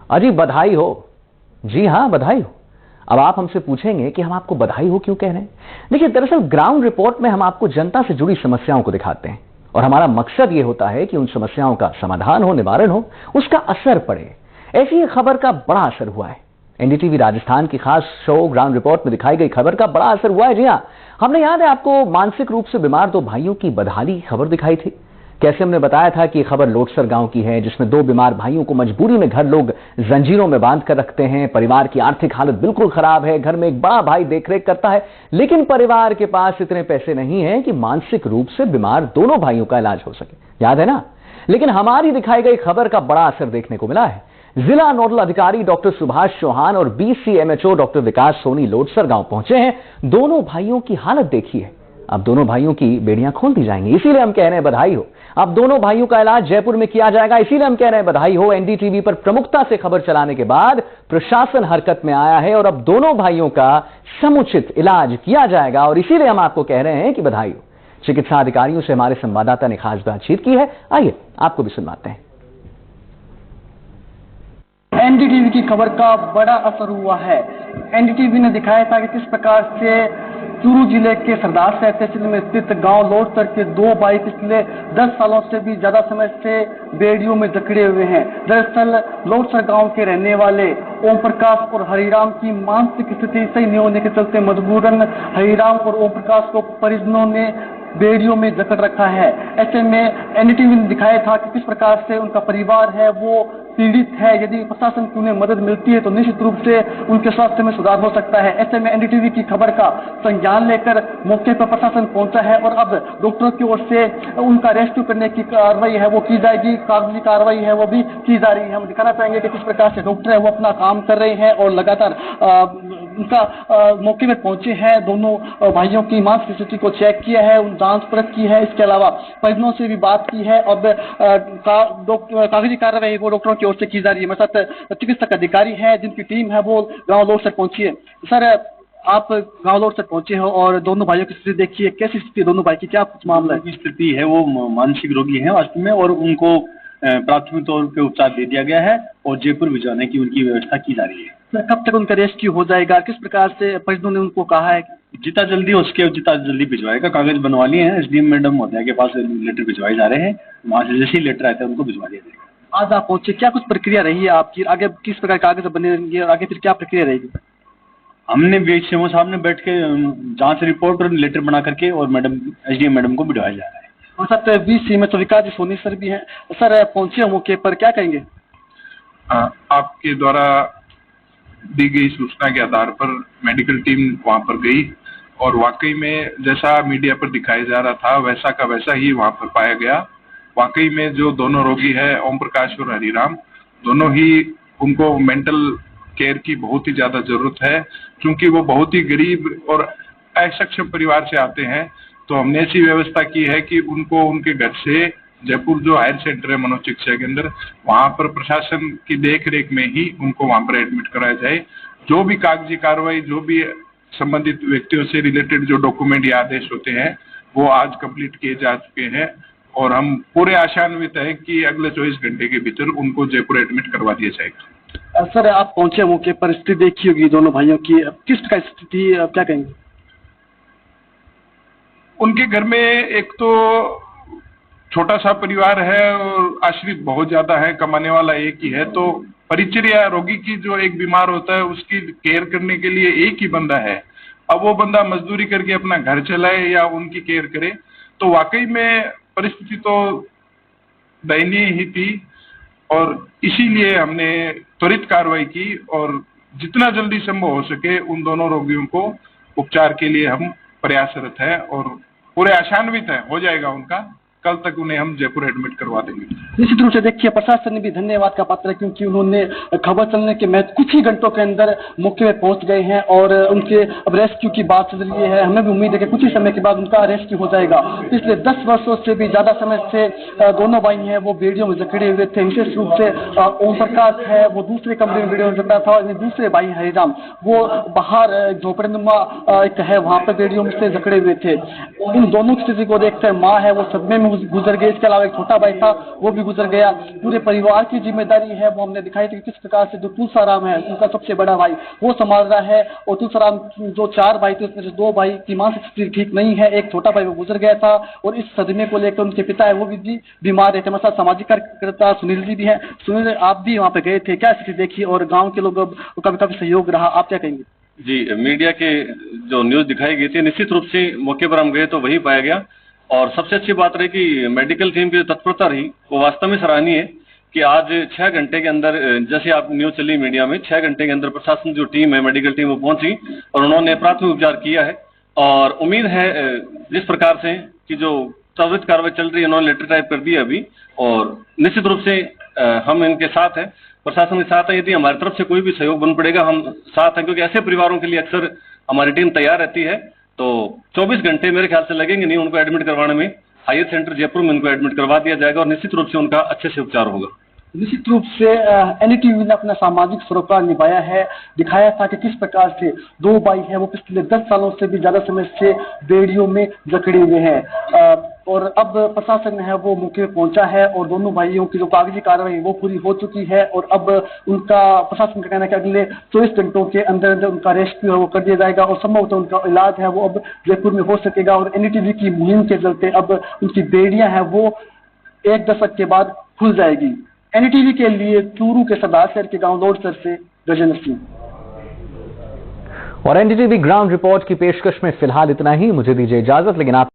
अजी बधाई हो। जी हाँ, बधाई हो। अब आप हमसे पूछेंगे कि हम आपको बधाई हो क्यों कह रहे हैं। देखिए, दरअसल ग्राउंड रिपोर्ट में हम आपको जनता से जुड़ी समस्याओं को दिखाते हैं और हमारा मकसद ये होता है कि उन समस्याओं का समाधान हो, निवारण हो, उसका असर पड़े। ऐसी ही खबर का बड़ा असर हुआ है। एनडीटीवी राजस्थान की खास शो ग्राउंड रिपोर्ट में दिखाई गई खबर का बड़ा असर हुआ है। जी हाँ, हमने याद है आपको मानसिक रूप से बीमार दो भाइयों की बदहाली खबर दिखाई थी। कैसे हमने बताया था कि खबर लोटसर गांव की है, जिसमें दो बीमार भाइयों को मजबूरी में घर लोग जंजीरों में बांध कर रखते हैं। परिवार की आर्थिक हालत बिल्कुल खराब है। घर में एक बड़ा भाई देखरेख करता है, लेकिन परिवार के पास इतने पैसे नहीं हैं कि मानसिक रूप से बीमार दोनों भाइयों का इलाज हो सके। याद है ना? लेकिन हमारी दिखाई गई खबर का बड़ा असर देखने को मिला है। जिला नोडल अधिकारी डॉक्टर सुभाष चौहान और बीसीएमएचओ डॉक्टर विकास सोनी लोटसर गांव पहुंचे हैं। दोनों भाइयों की हालत देखी है। अब दोनों भाइयों की बेड़ियां खोल दी जाएंगी, इसीलिए हम कह रहे हैं बधाई हो। अब दोनों भाइयों का इलाज जयपुर में किया जाएगा, इसीलिए हम कह रहे हैं बधाई हो। एनडीटीवी पर प्रमुखता से खबर चलाने के बाद प्रशासन हरकत में आया है और अब दोनों भाइयों का समुचित इलाज किया जाएगा और इसीलिए हम आपको कह रहे हैं कि बधाई हो। चिकित्सा अधिकारियों से हमारे संवाददाता ने खास बातचीत की है, आइए आपको भी सुनवाते हैं। एनडीटीवी की खबर का बड़ा असर हुआ है। एनडीटीवी ने दिखाया था कि किस प्रकार से चूरू जिले के सरदार तहसील में स्थित गांव लोटसर के दो भाई पिछले 10 सालों से भी ज्यादा समय से बेड़ियों में जकड़े हुए हैं। दरअसल लोटसर गांव के रहने वाले ओम प्रकाश और हरिराम की मानसिक स्थिति सही नहीं होने के चलते मजबूरन हरिराम और ओम प्रकाश को परिजनों ने बेड़ियों में जकड़ रखा है। ऐसे में एनडीटीवी ने दिखाया था कि किस प्रकार से उनका परिवार है वो पीड़ित है। यदि प्रशासन की उन्हें मदद मिलती है तो निश्चित रूप से उनके स्वास्थ्य में सुधार हो सकता है। ऐसे में एनडीटीवी की खबर का संज्ञान लेकर मौके पर प्रशासन पहुंचा है और अब डॉक्टरों की ओर से उनका रेस्क्यू करने की कार्रवाई है वो की जाएगी। कागजी कार्रवाई है वो भी की जा रही है। हम दिखाना चाहेंगे कि किस प्रकार से डॉक्टर है वो अपना काम कर रहे हैं और लगातार उनका मौके पर पहुंचे हैं। दोनों भाइयों की मानसिक स्थिति को चेक किया है, जांच परख की है। इसके अलावा परिजनों से भी बात की है। अब कागजी कार्रवाई वो डॉक्टरों की ओर से की जा रही है। मेरे साथ चिकित्सक अधिकारी है जिनकी टीम है वो गांव लोटसर पहुंची है। सर, आप गांव लोटसर पहुंचे हो और दोनों भाइयों की स्थिति देखिए, कैसी स्थिति है दोनों भाई की, क्या कुछ मामला है? स्थिति है वो मानसिक रोगी है वास्तव में और उनको प्राथमिक तौर पे उपचार दे दिया गया है और जयपुर भिजवाने की उनकी व्यवस्था की जा रही है। सर, कब तक उनका रेस्क्यू हो जाएगा? किस प्रकार से परिजनों ने उनको कहा है? जितना जल्दी हो सके जितना जल्दी भिजवाएगा। कागज बनवा लिए हैं, एसडीएम मैडम महोदया के पास लेटर भिजवाए जा रहे हैं। वहाँ से जैसे ही लेटर आते हैं उनको भिजवा दिया जाएगा। आज आप पहुंचे, क्या कुछ प्रक्रिया रही है आपकी? आगे किस प्रकार कागज बनेंगे और आगे फिर क्या प्रक्रिया रहेगी? हमने बीसीएमओ साहब ने बैठ के जांच रिपोर्ट और लेटर बना करके और मैडम एसडीएम मैडम को भिजवाया जा रहा है। और साथ बीसीएमएचओ विकास सोनी सर भी हैं। सर, पहुंचे मौके पर, क्या कहेंगे? आपके द्वारा दी गई सूचना के आधार पर मेडिकल टीम वहां पर गई और वाकई में जैसा मीडिया पर दिखाया जा रहा था वैसा का वैसा ही वहां पर पाया गया। वाकई में जो दोनों रोगी है ओम प्रकाश और हरिराम, दोनों ही उनको मेंटल केयर की बहुत ही ज्यादा जरूरत है। क्योंकि वो बहुत ही गरीब और असक्षम परिवार से आते हैं, तो हमने ऐसी व्यवस्था की है कि उनको उनके घर से जयपुर जो हायर सेंटर है मनोचिकित्सा केंद्र, वहां पर प्रशासन की देख रेख में ही उनको वहां पर एडमिट कराया जाए। जो भी कागजी कार्रवाई, जो भी संबंधित व्यक्तियों से रिलेटेड जो डॉक्यूमेंट या आदेश होते हैं वो आज कंप्लीट किए जा चुके हैं और हम पूरे आशान्वित हैं कि अगले 24 घंटे के भीतर उनको जयपुर एडमिट करवा दिया जाएगा। सर, आप पहुंचे मौके पर, स्थिति देखी होगी दोनों भाइयों की, किस प्रकार स्थिति, क्या कहेंगे? उनके घर में एक तो छोटा सा परिवार है और आश्रित बहुत ज्यादा है, कमाने वाला एक ही है। तो परिचर्या रोगी की जो एक बीमार होता है उसकी केयर करने के लिए एक ही बंदा है। अब वो बंदा मजदूरी करके अपना घर चलाए या उनकी केयर करे, तो वाकई में परिस्थिति तो दयनीय ही थी और इसीलिए हमने त्वरित कार्रवाई की और जितना जल्दी संभव हो सके उन दोनों रोगियों को उपचार के लिए हम प्रयासरत हैं और पूरे आशान्वित है हो जाएगा उनका। कल तक उन्हें हम जयपुर एडमिट करवा देंगे। निश्चित रूप से देखिए, प्रशासन ने भी धन्यवाद का पात्र है क्योंकि उन्होंने खबर चलने के महज कुछ ही घंटों के अंदर मौके में पहुंच गए हैं और उनके अब रेस्क्यू की बात चल रही है। हमें भी उम्मीद है कि कुछ ही समय के बाद उनका रेस्क्यू हो जाएगा। पिछले 10 वर्षों से भी ज्यादा समय से दोनों भाई हैं वो बेड़ियों में जकड़े हुए थे। विशेष रूप से ओम प्रकाश है वो दूसरे कमरे में बेड़ियों में जकड़ा था और दूसरे भाई हरिराम वो बाहर झोपड़ीनुमा एक है वहां पर बेड़ियों में से जकड़े हुए थे। इन दोनों की स्थिति को देखकर माँ है वो सदमे में गुजर गए। इसके अलावा एक छोटा भाई था, वो भी गुजर गया। पूरे परिवार की जिम्मेदारी है वो हमने दिखाई थी कि किस प्रकार से जो तुलसाराम है उनका सबसे बड़ा भाई वो संभाल रहा है। और तुलसाराम जो 4 भाई थे उसमें से 2 भाई की मानसिक स्थिति ठीक नहीं है, एक छोटा भाई वो गुजर गया था। और इस सदमे को लेकर उनके पिता है वो भी बीमार रहते। हमारे साथ सामाजिक कार्यकर्ता सुनील जी भी है। सुनील, आप भी वहाँ पे गए थे, क्या स्थिति देखी और गाँव के लोग का भी काफी सहयोग रहा, आप क्या कहेंगे? जी, मीडिया के जो न्यूज दिखाई गई थी, निश्चित रूप से मौके पर हम गए तो वही पाया गया। और सबसे अच्छी बात रही कि मेडिकल टीम की जो तत्परता रही वो वास्तव में सराहनीय है कि आज 6 घंटे के अंदर, जैसे आप न्यूज चली मीडिया में, 6 घंटे के अंदर प्रशासन जो टीम है, मेडिकल टीम, वो पहुंची और उन्होंने प्राथमिक उपचार किया है। और उम्मीद है जिस प्रकार से कि जो त्वरित कार्रवाई चल रही है, उन्होंने लेटर टाइप कर दिया अभी, और निश्चित रूप से हम इनके साथ हैं, प्रशासन के साथ है। यदि हमारी तरफ से कोई भी सहयोग बन पड़ेगा हम साथ हैं, क्योंकि ऐसे परिवारों के लिए अक्सर हमारी टीम तैयार रहती है। तो 24 घंटे मेरे ख्याल से लगेंगे नहीं उनको एडमिट करवाने में। हायर सेंटर जयपुर में उनको एडमिट करवा दिया जाएगा और निश्चित रूप से उनका अच्छे से उपचार होगा। निश्चित रूप से एनडीटीवी ने अपना सामाजिक सरोकार निभाया है, दिखाया था कि किस प्रकार से 2 भाई हैं वो पिछले 10 सालों से भी ज्यादा समय से बेड़ियों में जकड़े हुए हैं। और अब प्रशासन है वो मौके पे पहुंचा है और दोनों भाइयों की जो कागजी कार्रवाई वो पूरी हो चुकी है। और अब उनका प्रशासन का कहना है कि अगले 24 घंटों के अंदर अंदर उनका रेस्क्यू है वो कर दिया जाएगा और संभवतः उनका इलाज है वो अब जयपुर में हो सकेगा। और एनडीटीवी की मुहिम के चलते अब उनकी बेड़ियां हैं वो 1 दशक के बाद खुल जाएगी। एनडीटीवी के लिए चूरू के सरदार शहर के गांव लोडसर से गजेंद्र सिंह। और एनडीटीवी ग्राउंड रिपोर्ट की पेशकश में फिलहाल इतना ही। मुझे दीजिए इजाजत, लेकिन आप